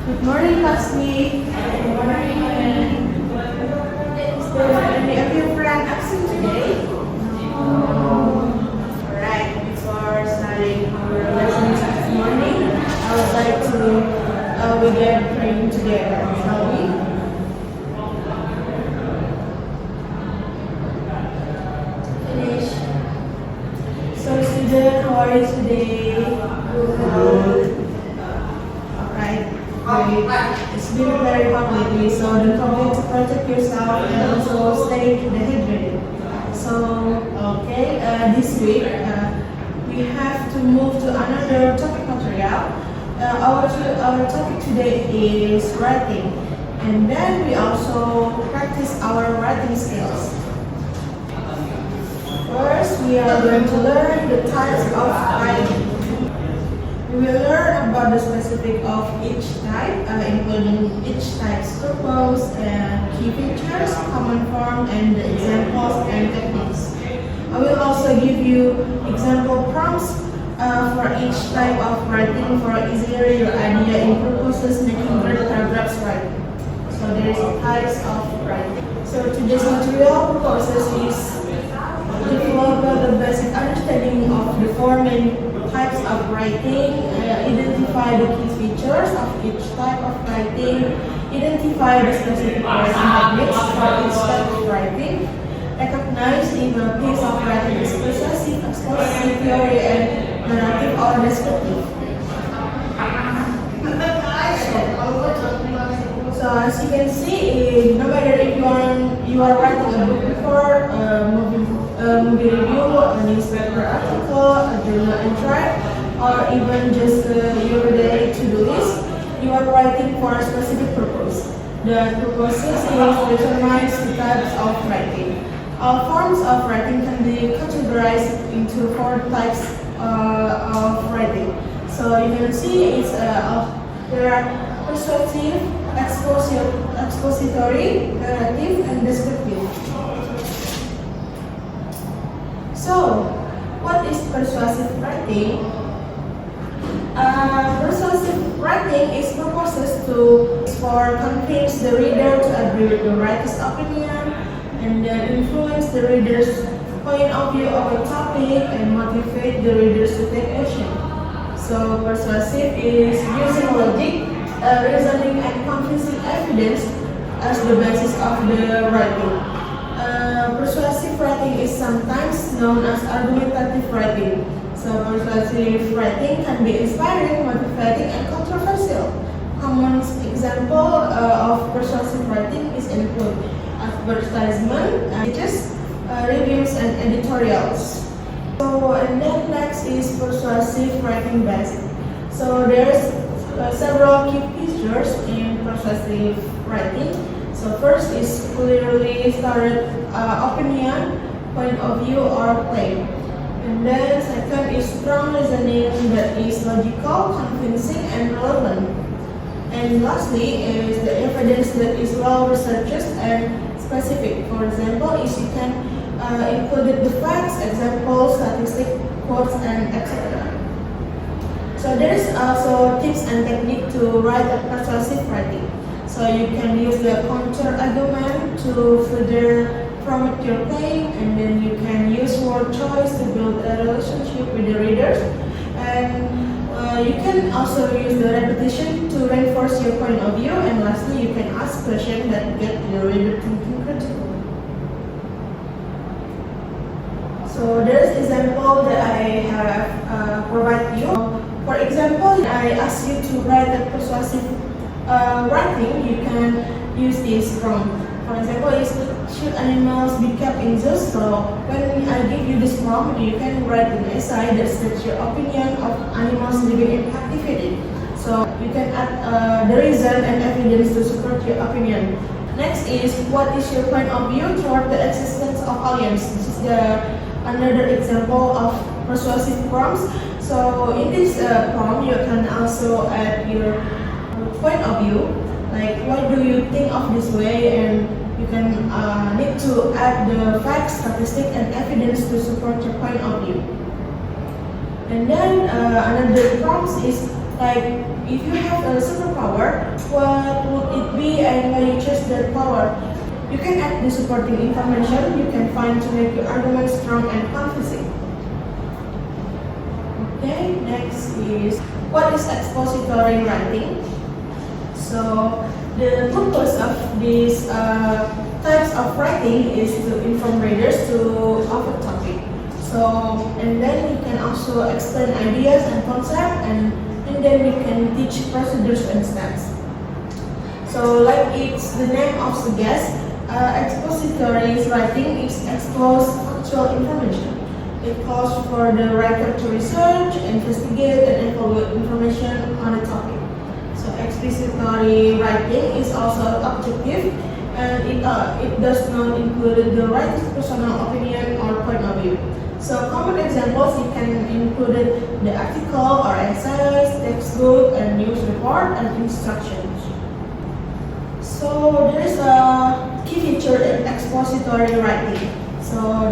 Good morning, classmate. Good morning. Is there any of your friend absent today? Alright, before starting our lessons this morning, I would like to begin praying together, shall we? Finish. So, student, how are you today? Good. Alright, it's been very hot lately, so don't forget to protect yourself and also stay hydrated. So, okay, this week we have to move to another topic material. Our topic today is writing, and then we also practice our writing skills. First, we are going to learn the types of writing. We will learn about the specific of each type, including each type's purpose, key features, common form, and the examples and techniques. I will also give you example prompts for each type of writing for easier your idea in purposes making great paragraphs writing. So there is types of writing. So today's material purposes is develop the basic understanding of the four main types of writing, identify the key features of each type of writing, identify the specific writing techniques for each type of writing, recognize if a piece of writing is persuasive, expositive, theory, and narrative or descriptive. So as you can see, no matter if you are writing a book report, movie review, a newspaper article, a journal entry, or even just your daily to-do list, you are writing for a specific purpose. The purposes determines the types of writing. All forms of writing can be categorized into four types of writing. So you can see there are persuasive, expository, narrative, and descriptive. So, what is persuasive writing? Persuasive writing is purposes for convince the reader to agree with the writer's opinion and then influence the reader's point of view of a topic and motivate the readers to take action. So, persuasive is using logic, reasoning, and convincing evidence as the basis of the writing. Persuasive writing is sometimes known as argumentative writing. So persuasive writing can be inspiring, motivating, and controversial. Common example of persuasive writing is include advertisement, pages, reviews, and editorials. So and then next is persuasive writing basic. So there's several key features in persuasive writing. So first is clearly stated opinion, point of view, or claim. And then second is strong reasoning that is logical, convincing, and relevant. And lastly is the evidence that is well researched and specific. For example, is you can include the facts, examples, statistics, quotes, and etc. So there is also tips and technique to write a persuasive writing. So you can use the counter argument to further promote your claim, and then you can use word choice to build a relationship with the readers, and you can also use the repetition to reinforce your point of view, and lastly you can ask questions that get the reader thinking critically. So there's example that I have provided you. For example, I ask you to write a persuasive writing. You can use this prompt. For example, should animals be kept in zoos? So when I give you this prompt, you can write an essay that states your opinion of animals living in captivity. So you can add the reason and evidence to support your opinion. Next is, what is your point of view toward the existence of aliens? This is another example of persuasive prompts. So in this prompt, you can also add your point of view, like why do you think of this way, and you can need to add the facts, statistics, and evidence to support your point of view. And then another prompt is Like, if you have a superpower, what would it be and why you choose that power? You can add the supporting information you can find to make your argument strong and convincing. Okay, next is what is expository writing? So the purpose of these types of writing is to inform readers of a topic. So, and then you can also explain ideas and concepts, and then you can teach procedures and steps. So, like it's the name of suggests, expository writing is expose factual information. It calls for the writer to research, investigate, and evaluate information on a topic. So, expository writing is also objective, and it does not include the writer's personal opinion or point of view. So common examples you can include the article or essays, textbook, and news report, and instructions. So there is a key feature in expository writing. So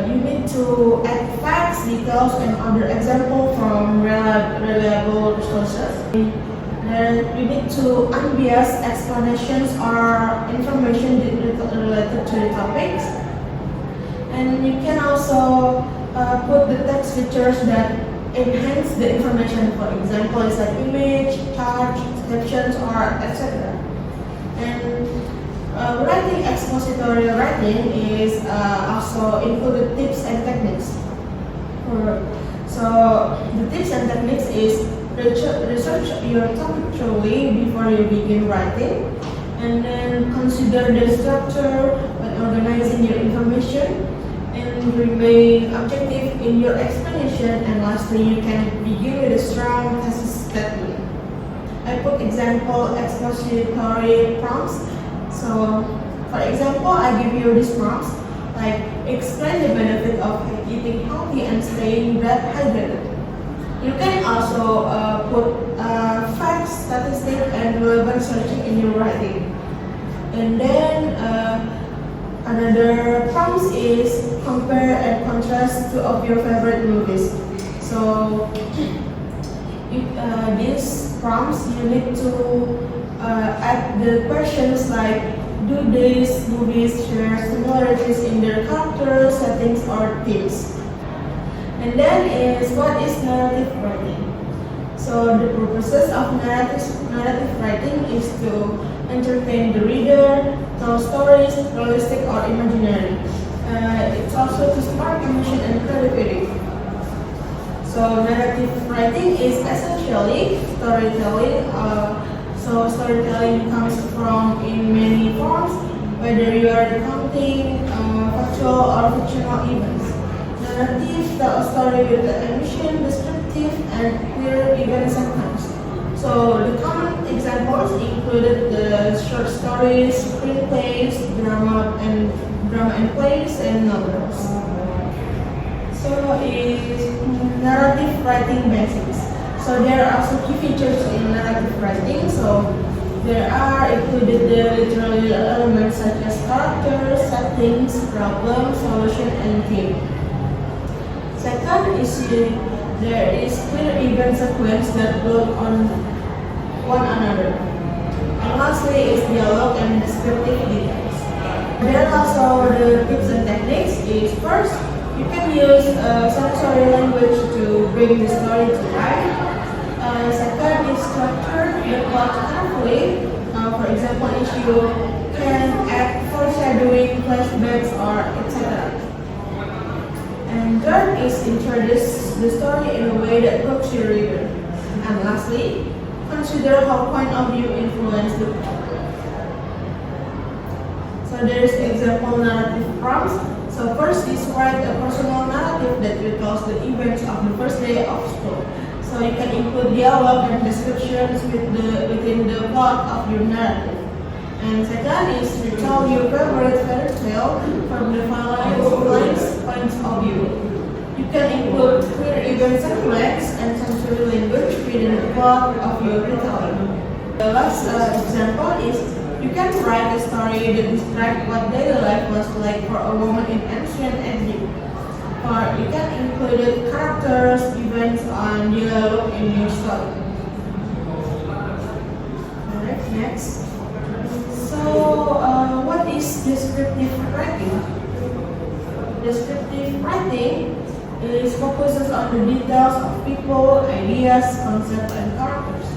you need to add facts, details, and other examples from reliable sources. Then you need to unbiased explanations or information related to the topics. And you can also put the text features that enhance the information. For example, it's like image, chart, captions, or etc. And writing expository writing is also included tips and techniques. So the tips and techniques is research your topic thoroughly before you begin writing, and then consider the structure when organizing your information, and remain objective in your explanation, and lastly you can begin with a strong thesis statement. I put example expository prompts. So for example, I give you these prompts like explain the benefit of eating healthy and staying hydrated. You can also put facts, statistics, and relevant searching in your writing. And then another prompt is compare and contrast two of your favorite movies. So these prompts you need to add the questions like, do these movies share similarities in their characters, settings, or themes? And then is what is narrative writing? So the purposes of narrative writing is to entertain the reader, tell stories, realistic or imaginary. It's also to spark emotion and creativity. So narrative writing is essentially storytelling. So storytelling comes from in many forms, whether you are recounting factual or fictional events. Narrative tell a story with the emotion, descriptive, and clear event sequence. So the common examples included the short stories, screenplays, drama and plays, and novels. So is narrative writing basics. So there are also key features in narrative writing. So there are included the literary elements such as characters, settings, problem, solution, and theme. Second is there is clear event sequence that build on one another. And lastly is dialogue and descriptive details. There are also the tips and techniques. Is first, you can use sensory language to bring the story to life. Second is structure the plot carefully. For example, if you can add foreshadowing, flashbacks, or etc. And third is introduce the story in a way that hooks your reader. And lastly, consider how point of view influence the plot. So there is example narrative prompts. So first is write a personal narrative that recalls the events of the first day of school. So you can include dialogue and descriptions within the plot of your narrative. And second is retell your favorite fairy tale from the following points of view. You can include clear event sequence and sensory language within the plot of your retelling. The last example is you can write a story that describes what daily life was like for a woman in ancient Egypt. Or you can include characters, events, and dialogue in your story. text. So, what is descriptive writing? Descriptive writing focuses on the details of people, ideas, concepts, and characters,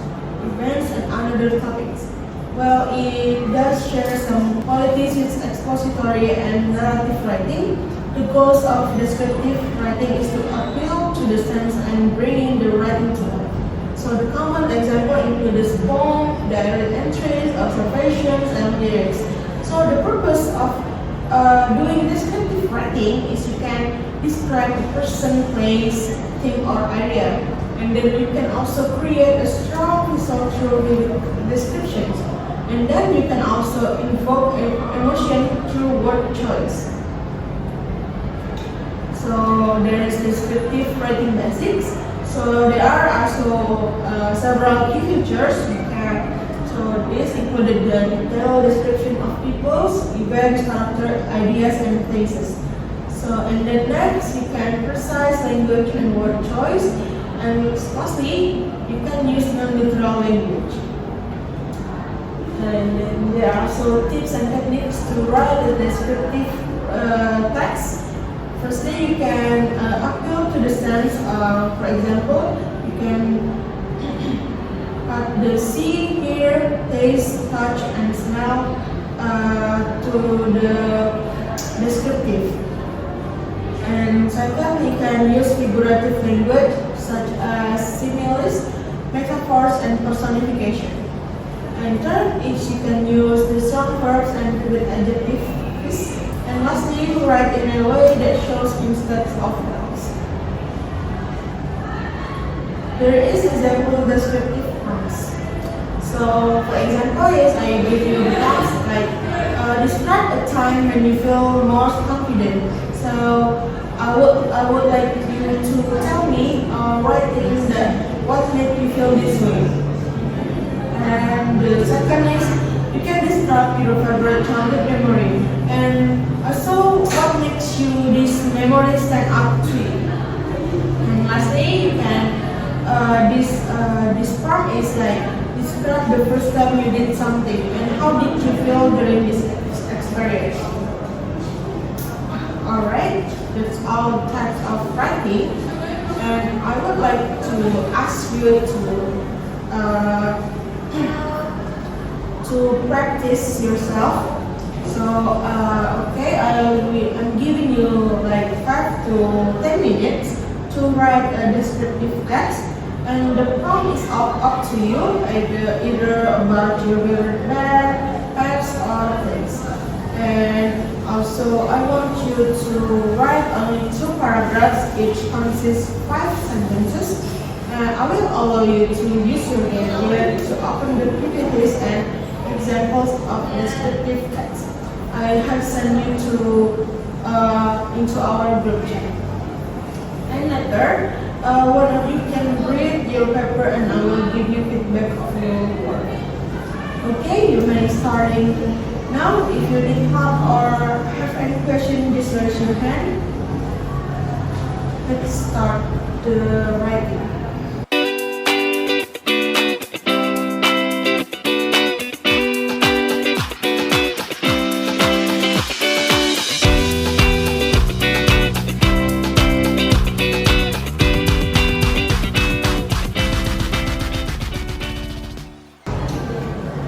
events, and other topics. Well, it does share some qualities with expository and narrative writing. The goals of descriptive writing is to appeal to the sense and bringing the writing to life. So the common example includes poem, diary entries, observations, and lyrics. So the purpose of doing descriptive writing is you can describe a person, place, thing, or idea, and then you can also create a strong visual through descriptions, and then you can also invoke emotion through word choice. So there is descriptive writing basics. So there are also several key features. So this included the detailed description of people's, events, character, ideas, and places. So and then next you can precise language and word choice. And lastly, you can use non-literal language. And then there are also tips and techniques to write a descriptive text. Firstly, you can appeal to the sense. For example, you can cut the see, hear, taste, touch, and smell to the descriptive. And second, you can use figurative language such as similes, metaphors, and personification. And third is you can use the strong verbs and with adjectives. And lastly, you write in a way that shows instead of nouns. There is example descriptive prompts. So, for example, yes, I give you the task like describe a time when you feel most confident. So, I would like you to tell me write things that what made you feel this way. And the second is you can describe your favorite childhood memory. And also, what makes you this memory stand out to you? And lastly, you can this prompt is like describe the first time you did something and how did you feel during this experience. Alright, that's all types of writing, and I would like to ask you to practice yourself. So, okay, I'm giving you like 5 to 10 minutes to write a descriptive text, and the prompt is up to you, either about your favorite band, pets, or things. And also, I want you to write only 2 paragraphs, each consists 5 sentences. I will allow you to use your internet to open the PPTs and examples of descriptive text. I have sent you into our group chat. And later, one of you can read your paper and I will give you feedback of your work. Okay, you may starting now. If you need help or have any question, just raise your hand. Let's start the writing.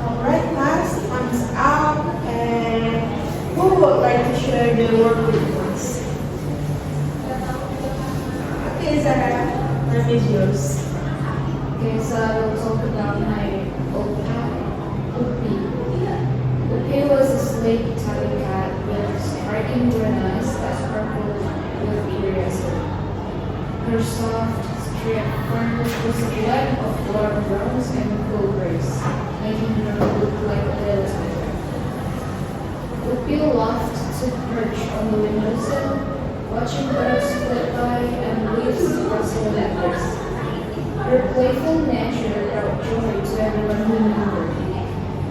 Alright, class, time's up, and who would like to share the work with us? Okay, Zara, time is yours. Okay, so I will talk about my Upi. Upi was a sleek tabby cat with striking green eyes that sparkled with curiosity. Her soft, straight fur was a blend of warm browns and cool grays, making her look like a little tiger. Upi loved to perch on the windowsill, watching birds flit by and leaves rustle in the breeze. Her playful nature brought joy to everyone who knew her.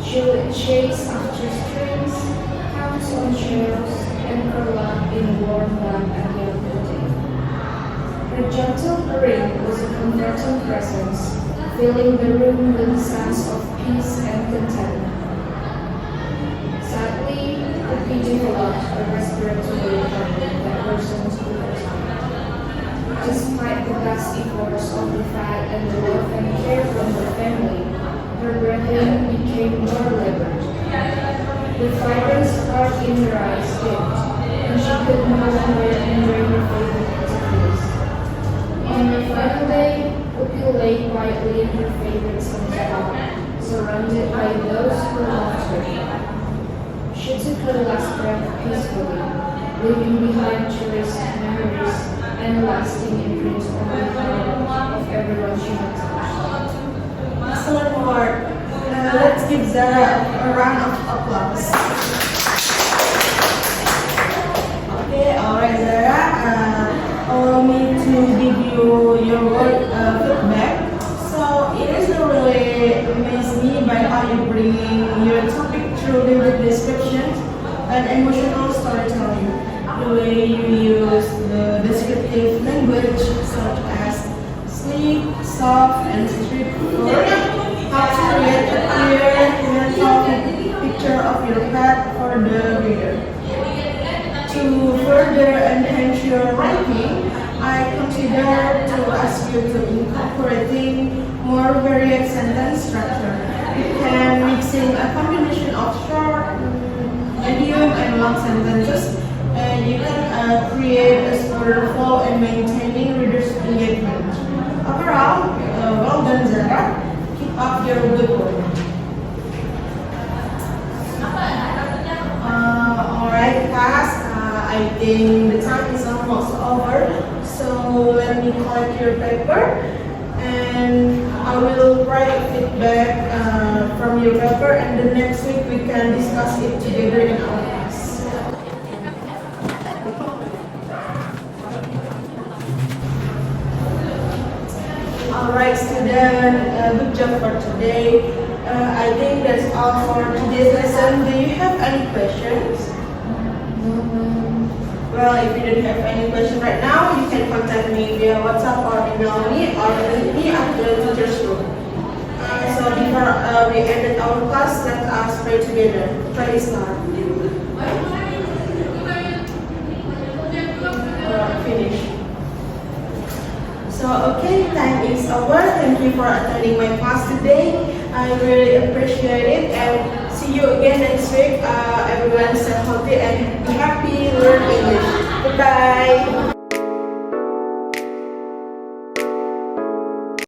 She would chase after strings, pounce on shells, and curl up in warm lap at the building. Her gentle purring was a comforting presence, filling the room with a sense of peace and contentment. Sadly, Upi developed a respiratory problem that worsened over time. Despite the best efforts of the fat and the love and care from her family, her breathing became more labored. The vibrant spark in her eyes dipped, and she could no longer enjoy her favorite activities. On the final day, Upi lay quietly in her favorite sunspot, surrounded by those who loved her. She took her last breath peacefully, leaving behind cherished memories and lasting imprints on the heart of everyone she had touched. Excellent work. Let's give Zara a round of applause. Okay, alright Zara. Allow me to give you your work feedback. So it is really amazed me by how you bring your topic through vivid descriptions and emotional storytelling. The way you use the descriptive language such as sleek, soft, and straightforward helps create a clear mental picture of your pet for the reader. To further enhance your writing, I consider to ask you to incorporating more varied sentence structure. You can mixing a combination of short, medium, and long sentences, and you can create a smoother flow and maintaining readers' engagement. Overall, well done, Zara. Keep up your good work. Alright, class. I think the time is almost over, so let me collect your paper and I will write feedback from your paper, and the next week we can discuss it together in our class. Alright student, good job for today. I think that's all for today's lesson. Do you have any questions? Well, if you don't have any question right now, you can contact me via WhatsApp or email me or visit me at the teacher's room. So before we ended our class, let us pray together. Pray is now. Finish. So okay, time is over. Thank you for attending my class today. I really appreciate it, and see you again next week. Everyone